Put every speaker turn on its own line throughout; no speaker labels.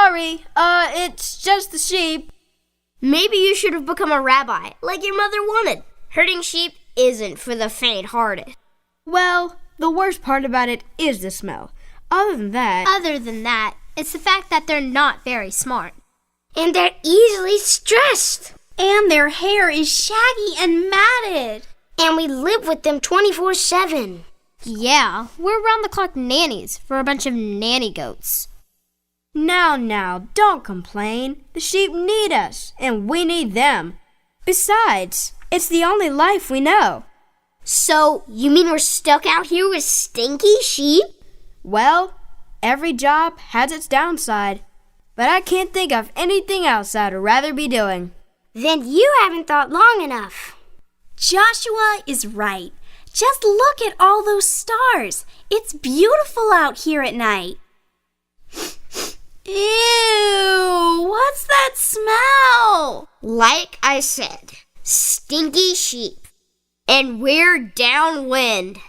sorry. It's just the sheep.
Maybe you should have become a rabbi, like your mother wanted. Herding sheep isn't for the faint-hearted.
Well, the worst part about it is the smell. Other than that,
it's the fact that they're not very smart.
And they're easily stressed.
And their hair is shaggy and matted.
And we live with them 24/7.
Yeah, we're round-the-clock nannies for a bunch of nanny goats.
Now, don't complain. The sheep need us, and we need them. Besides, it's the only life we know.
So, you mean we're stuck out here with stinky sheep?
Well, every job has its downside, but I can't think of anything else I'd rather be doing.
Then you haven't thought long enough.
Joshua is right. Just look at all those stars. It's beautiful out here at night. Ew, what's that smell?
Like I said, stinky sheep. And we're downwind.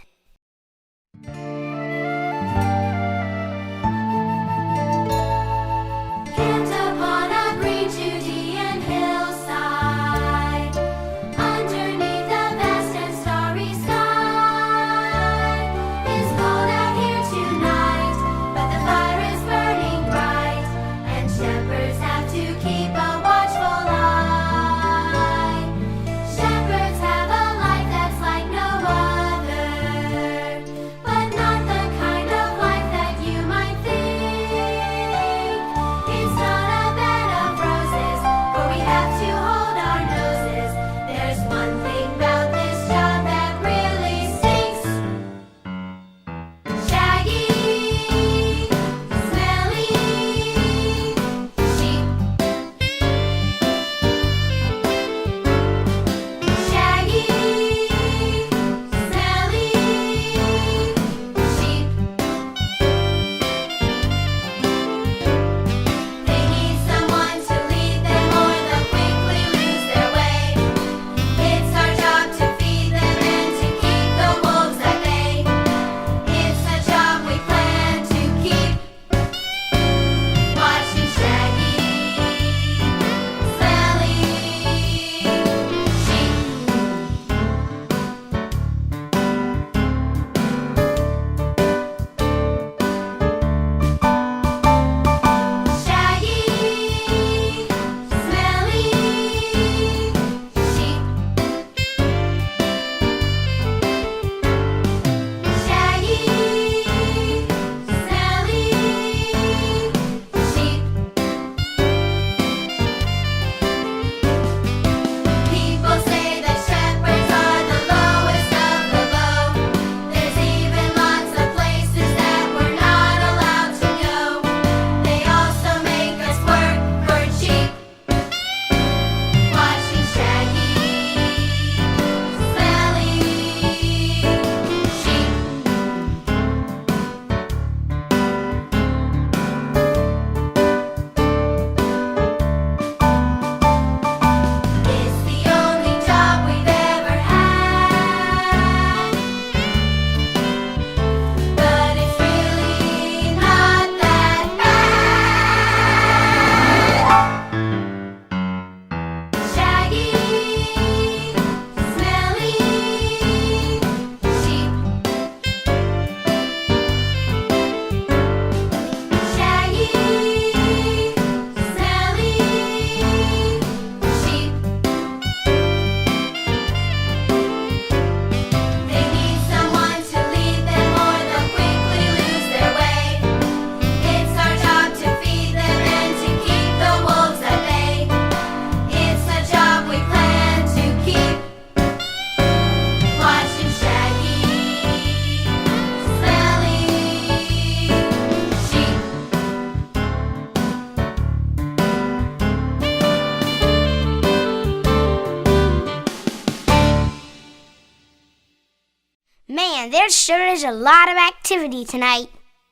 Man, there sure is a lot of activity tonight.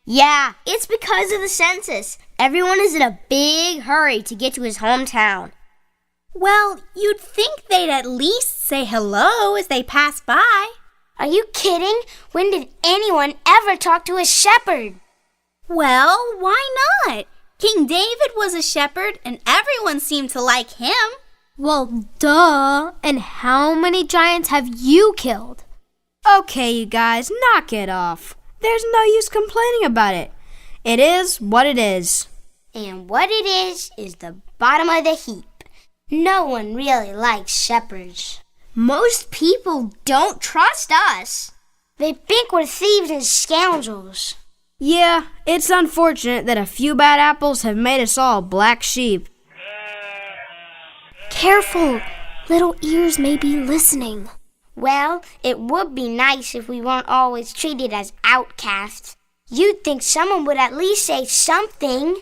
Yeah, it's because of the census. Everyone is in a big hurry to get to his hometown.
Well, you'd think they'd at least say hello as they pass by.
Are you kidding? When did anyone ever talk to a shepherd?
Well, why not? King David was a shepherd, and everyone seemed to like him.
Well, duh. And how many giants have you killed?
Okay, you guys, knock it off. There's no use complaining about it. It is what it is.
And what it is the bottom of the heap. No one really likes shepherds. Most people don't trust us. They think we're thieves and scoundrels.
Yeah, it's unfortunate that a few bad apples have made us all black sheep.
Careful. Little ears may be listening.
Well, it would be nice if we weren't always treated as outcasts. You'd think someone would at least say something.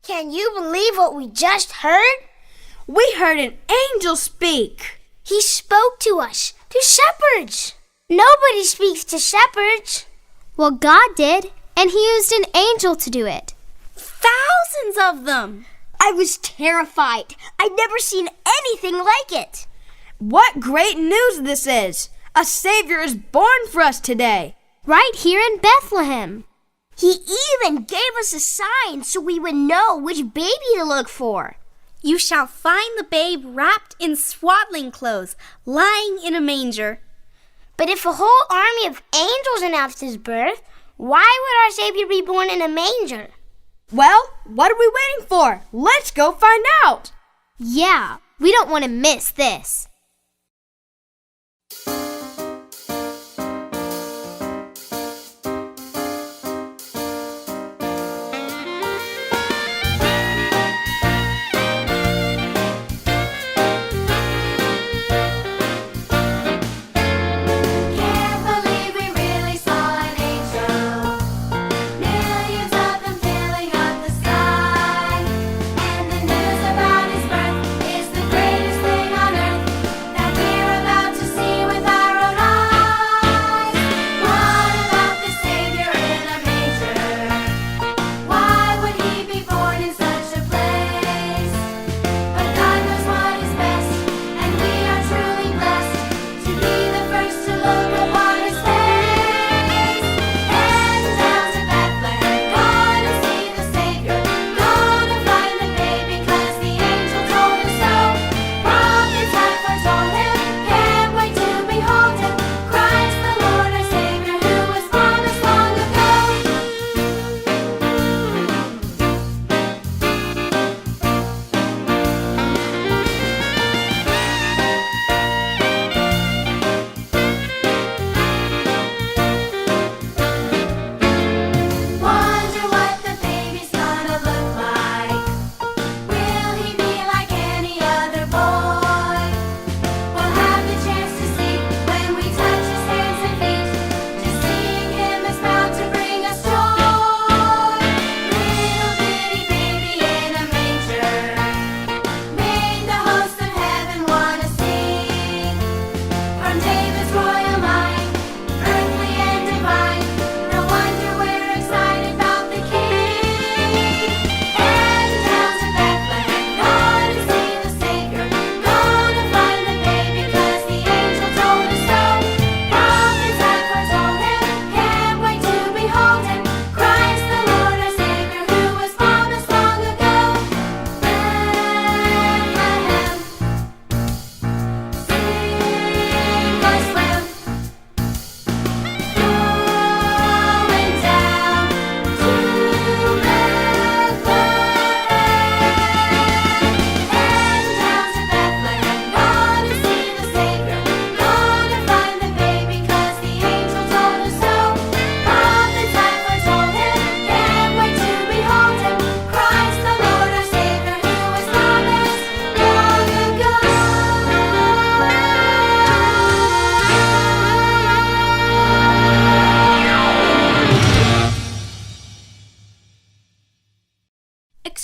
Can you believe what we just heard?
We heard an angel speak.
He spoke to us, to shepherds. Nobody speaks to shepherds.
Well, God did, and he used an angel to do it.
Thousands of them.
I was terrified. I'd never seen anything like it.
What great news this is! A Savior is born for us today.
Right here in Bethlehem.
He even gave us a sign so we would know which baby to look for.
You shall find the babe wrapped in swaddling clothes, lying in a manger.
But if a whole army of angels announced his birth, why would our Savior be born in a manger?
Well, what are we waiting for? Let's go find out.
Yeah, we don't want to miss this.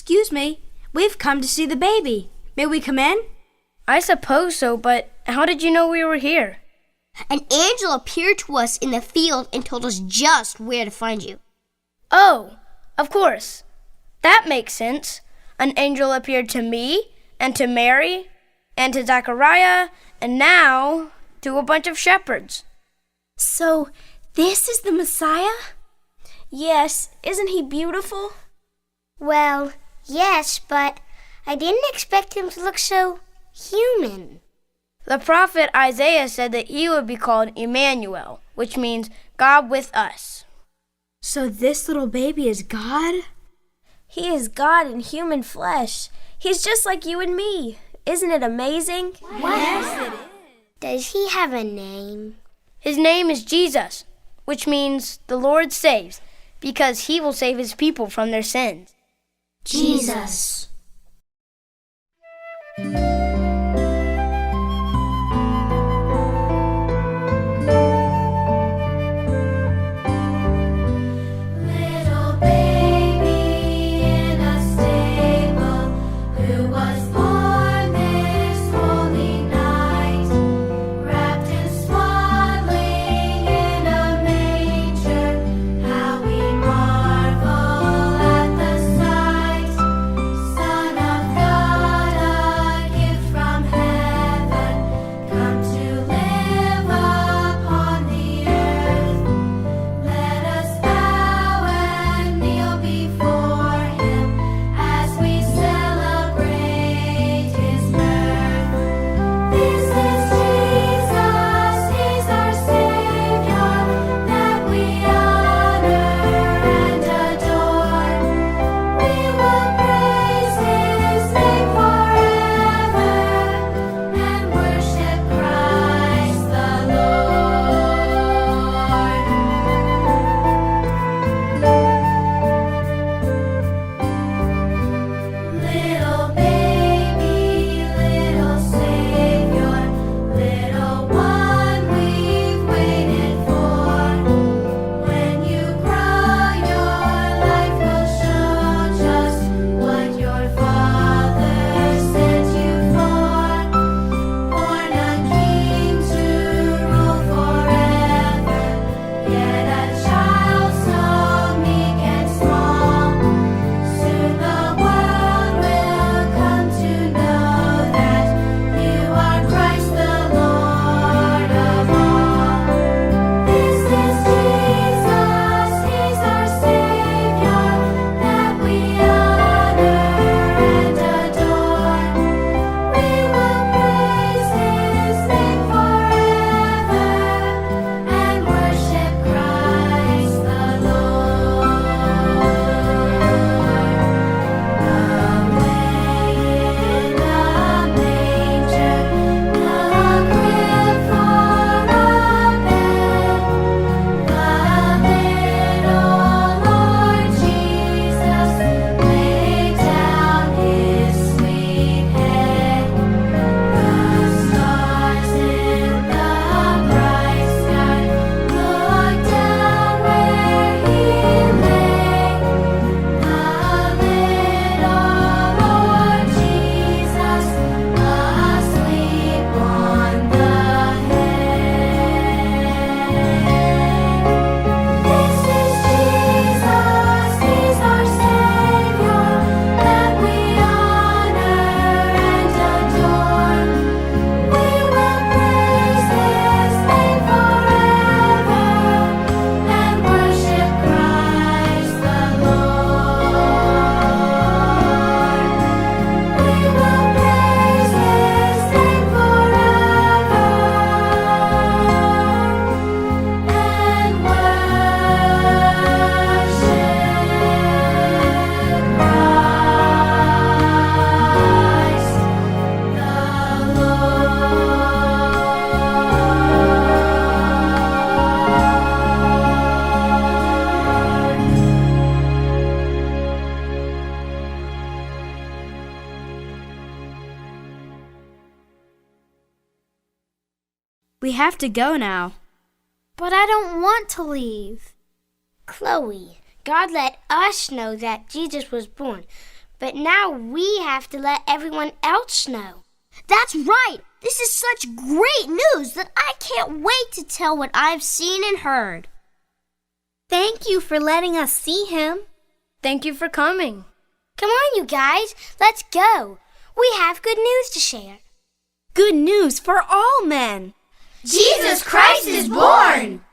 Excuse me, we've come to see the baby. May we come in?
I suppose so, but how did you know we were here?
An angel appeared to us in the field and told us just where to find you.
Oh, of course. That makes sense. An angel appeared to me, and to Mary, and to Zechariah, and now to a bunch of shepherds.
So, this is the Messiah? Yes, isn't he beautiful?
Well, yes, but I didn't expect him to look so human.
The prophet Isaiah said that he would be called Emmanuel, which means God with us.
So this little baby is God?
He is God in human flesh. He's just like you and me. Isn't it amazing?
Yes, it is. Does he have a name?
His name is Jesus, which means the Lord saves, because he will save his people from their sins.
Jesus.
We have to go now.
But I don't want to leave.
Chloe, God let us know that Jesus was born, But now we have to let everyone else know.
That's right! This is such great news that I can't wait to tell what I've seen and heard.
Thank you for letting us see him.
Thank you for coming.
Come on, you guys, let's go. We have good news to share.
Good news for all men.
Jesus Christ is born!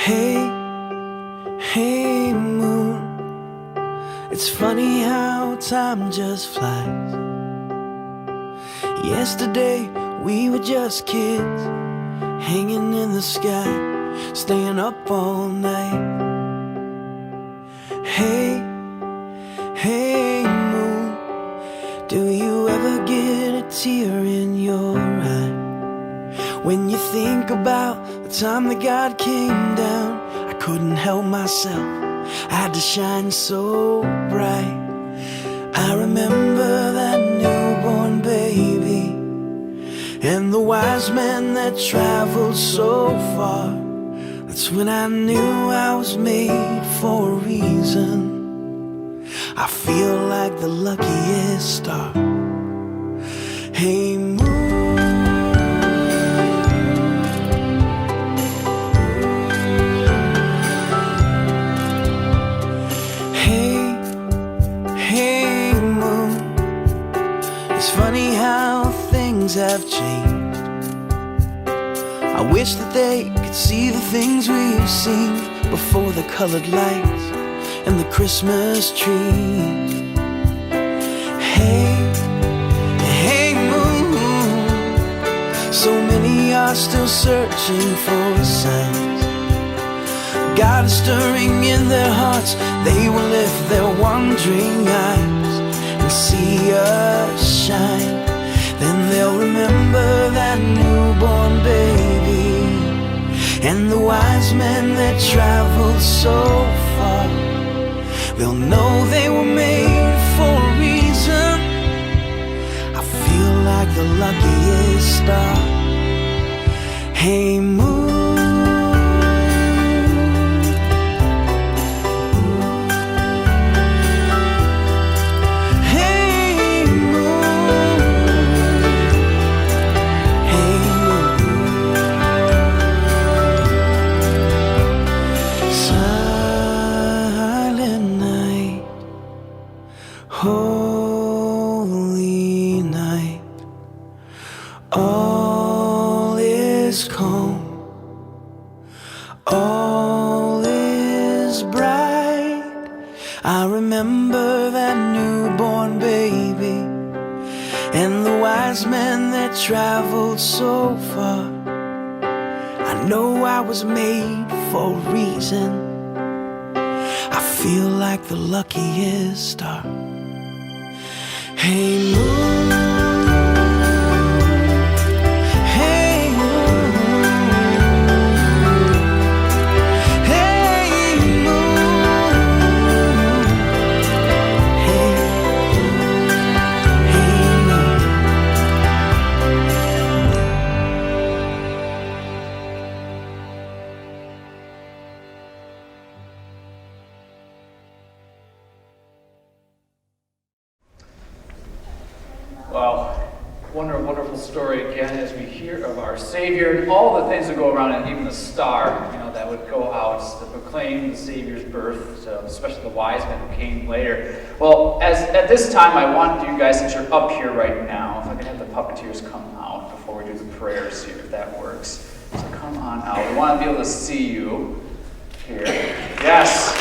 Hey, hey moon, it's funny how time just flies. Yesterday we were just kids, hanging in the sky, staying up all night. Hey, hey moon, do you ever get a tear in your eye when you think about the time that God came down? I couldn't help myself, I had to shine so bright. I remember that newborn baby and the wise men that traveled so far. That's when I knew I was made for a reason. I feel like the luckiest star. Hey moon, hey moon, it's funny how things have changed. I wish that they could see the things we've seen before the colored lights and the Christmas tree. searching for signs. God is stirring in their hearts. They will lift their wondering eyes and see us shine. Then they'll remember that newborn baby and the wise men that traveled so far. They'll know they were made for a reason. I feel like the luckiest star. Hey, moon. Holy night, all is calm, all is bright. I remember that newborn baby and the wise men that traveled so far. I know I was made for a reason. I feel like the luckiest star. Hey, moon. Hey, moon. Hey, moon. Hey, moon.
Wow, wonderful story again as we hear of our Savior and all the things that go around, and even the star, that would go out to proclaim the Savior's birth, so especially the wise men who came later. Well, at this time, I want you guys, since you're up here right now, if I can have the puppeteers come out before we do the prayers here, if that works. So come on out. We want to be able to see you here. Yes.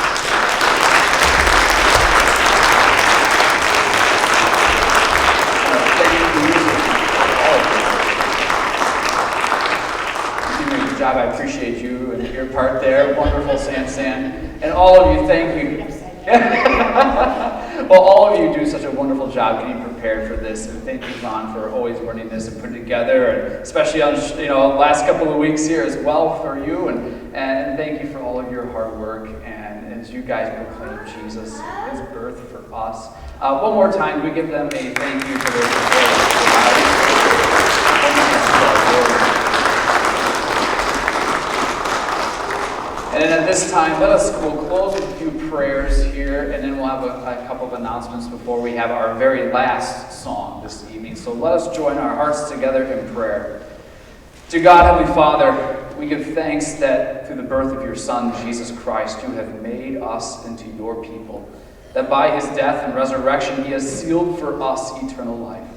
Job. I appreciate you and your part there. Wonderful, San. And all of you, thank you. Well, all of you do such a wonderful job getting prepared for this. And thank you, Ron, for always running this and putting it together. And especially on last couple of weeks here as well for you. And thank you for all of your hard work. And as you guys proclaim Jesus, his birth for us. One more time, we give them a thank you for their support. And at this time, we'll close with a few prayers here, and then we'll have a couple of announcements before we have our very last song this evening. So let us join our hearts together in prayer. To God, Heavenly Father, we give thanks that through the birth of your Son, Jesus Christ, you have made us into your people, that by his death and resurrection, he has sealed for us eternal life.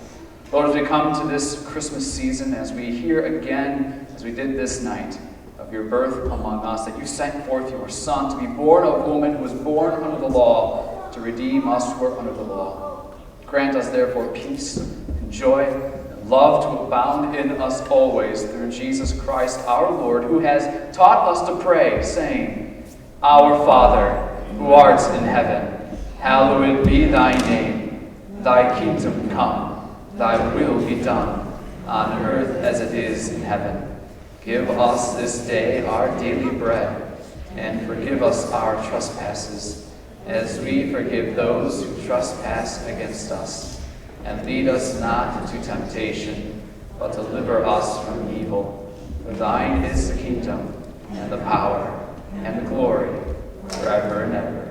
Lord, as we come to this Christmas season, as we hear again, as we did this night, of your birth among us, that you sent forth your Son to be born of a woman who was born under the law, to redeem us who are under the law. Grant us therefore peace and joy and love to abound in us always through Jesus Christ our Lord, who has taught us to pray, saying, Our Father, who art in heaven, hallowed be thy name. Thy kingdom come, thy will be done, on earth as it is in heaven. Give us this day our daily bread, and forgive us our trespasses, as we forgive those who trespass against us. And lead us not into temptation, but deliver us from evil. For thine is the kingdom, and the power, and the glory, forever and ever.